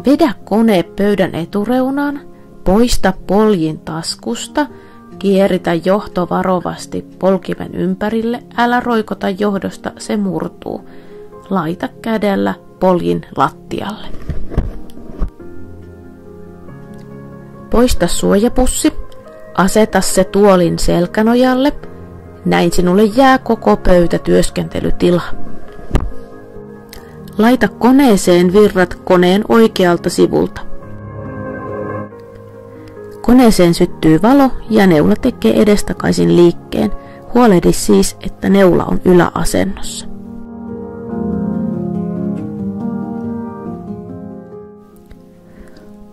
Vedä kone pöydän etureunaan, poista poljin taskusta, kieritä johto varovasti polkimen ympärille, älä roikota johdosta, se murtuu. Laita kädellä poljin lattialle. Poista suojapussi, aseta se tuolin selkänojalle, näin sinulle jää koko pöytä työskentelytila. Laita koneeseen virrat koneen oikealta sivulta. Koneeseen syttyy valo ja neula tekee edestakaisin liikkeen. Huolehdi siis, että neula on yläasennossa.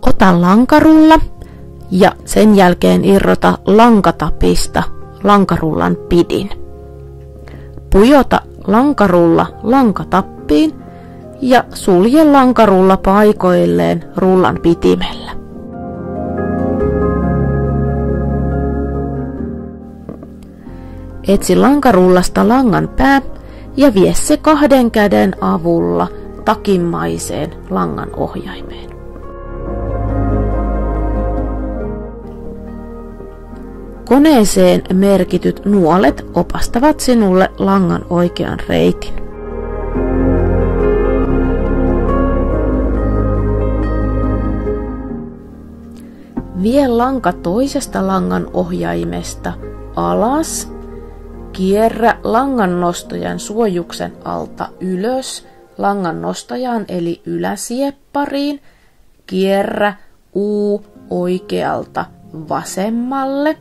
Ota lankarulla ja sen jälkeen irrota lankatapista lankarullan pidin. Pujota lankarulla lankatappiin ja sulje lankarulla paikoilleen rullan pitimellä. Etsi lankarullasta langan pää ja vie se 2 käden avulla takimmaiseen langan ohjaimeen. Koneeseen merkityt nuolet opastavat sinulle langan oikean reitin. Vie lanka toisesta langan ohjaimesta alas, kierrä langan nostajan suojuksen alta ylös langan nostajaan eli yläsieppariin, kierrä U oikealta vasemmalle.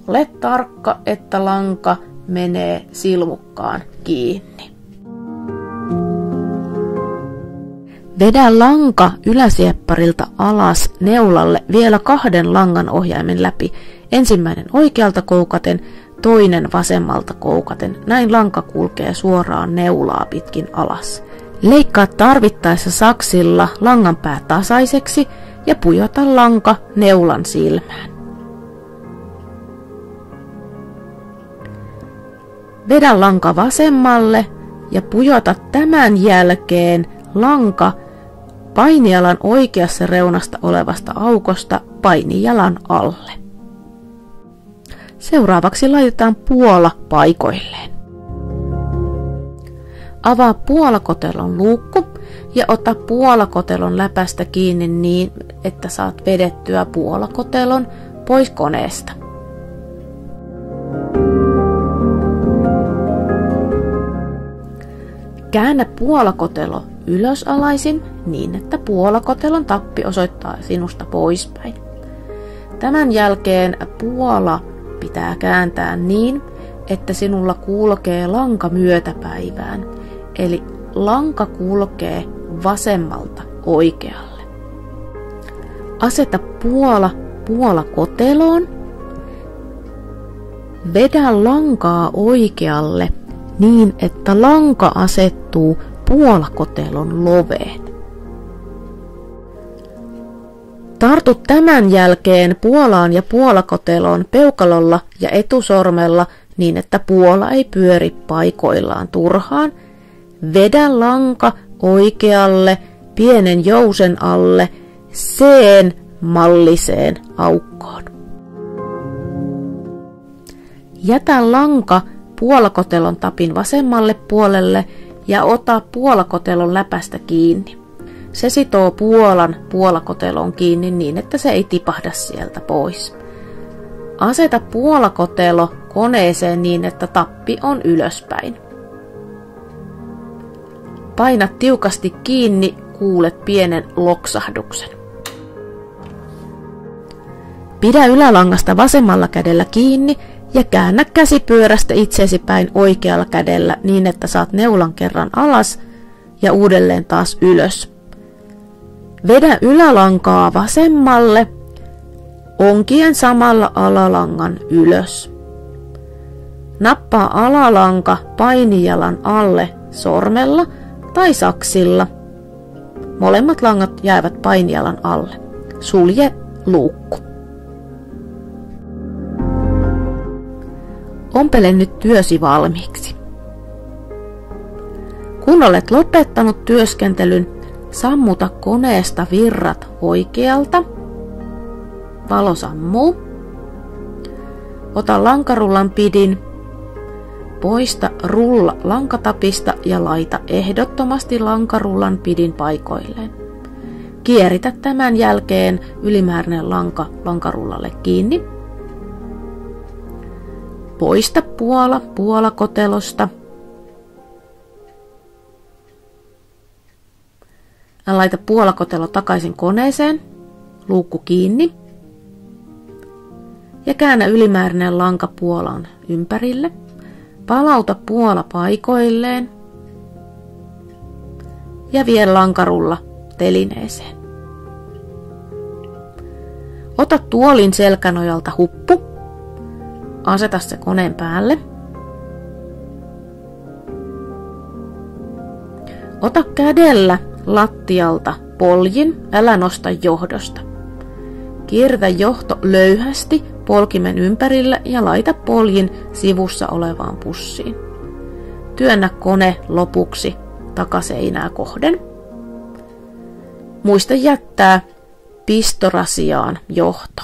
Ole tarkka, että lanka menee silmukkaan kiinni. Vedä lanka yläsiepparilta alas neulalle vielä 2 langan ohjaimen läpi. Ensimmäinen oikealta koukaten, toinen vasemmalta koukaten. Näin lanka kulkee suoraan neulaa pitkin alas. Leikkaa tarvittaessa saksilla langan pää tasaiseksi ja pujota lanka neulan silmään. Vedä lanka vasemmalle ja pujota tämän jälkeen lanka painijalan oikeassa reunasta olevasta aukosta painijalan alle. Seuraavaksi laitetaan puola paikoilleen. Avaa puolakotelon luukku ja ota puolakotelon läpästä kiinni niin, että saat vedettyä puolakotelon pois koneesta. Käännä puolakotelo ylösalaisin niin, että puolakotelon tappi osoittaa sinusta poispäin. Tämän jälkeen puola pitää kääntää niin, että sinulla kulkee lanka myötäpäivään, eli lanka kulkee vasemmalta oikealle. Aseta puola puolakoteloon, vedä lankaa oikealle niin, että lanka asettuu puolakotelon loveen. Tartu tämän jälkeen puolaan ja puolakoteloon peukalolla ja etusormella niin, että puola ei pyöri paikoillaan turhaan. Vedä lanka oikealle pienen jousen alle C:n malliseen aukkoon. Jätä lanka puolakotelon tapin vasemmalle puolelle ja ota puolakotelon läpästä kiinni. Se sitoo puolan puolakoteloon kiinni niin, että se ei tipahda sieltä pois. Aseta puolakotelo koneeseen niin, että tappi on ylöspäin. Paina tiukasti kiinni, kuulet pienen loksahduksen. Pidä ylälangasta vasemmalla kädellä kiinni ja käännä käsipyörästä itseesi päin oikealla kädellä niin, että saat neulan kerran alas ja uudelleen taas ylös. Vedä ylälankaa vasemmalle, onkien samalla alalangan ylös. Nappaa alalanka painijalan alle sormella tai saksilla. Molemmat langat jäävät painijalan alle. Sulje luukku. Ompele nyt työsi valmiiksi. Kun olet lopettanut työskentelyn, Sammuta koneesta virrat oikealta. Valo sammuu. Ota lankarullan pidin. Poista rulla lankatapista ja laita ehdottomasti lankarullan pidin paikoilleen. Kieritä tämän jälkeen ylimääräinen lanka lankarullalle kiinni. Poista puola puolakotelosta. Laita puolakotelo takaisin koneeseen, luukku kiinni. Ja käännä ylimääräinen lanka puolan ympärille. Palauta puola paikoilleen. Ja vie lankarulla telineeseen. Ota tuolin selkänojalta huppu. Aseta se koneen päälle. Ota kädellä lattialta poljin, älä nosta johdosta. Kiertä johto löyhästi polkimen ympärille ja laita poljin sivussa olevaan pussiin. Työnnä kone lopuksi takaseinää kohden. Muista jättää pistorasiaan johto.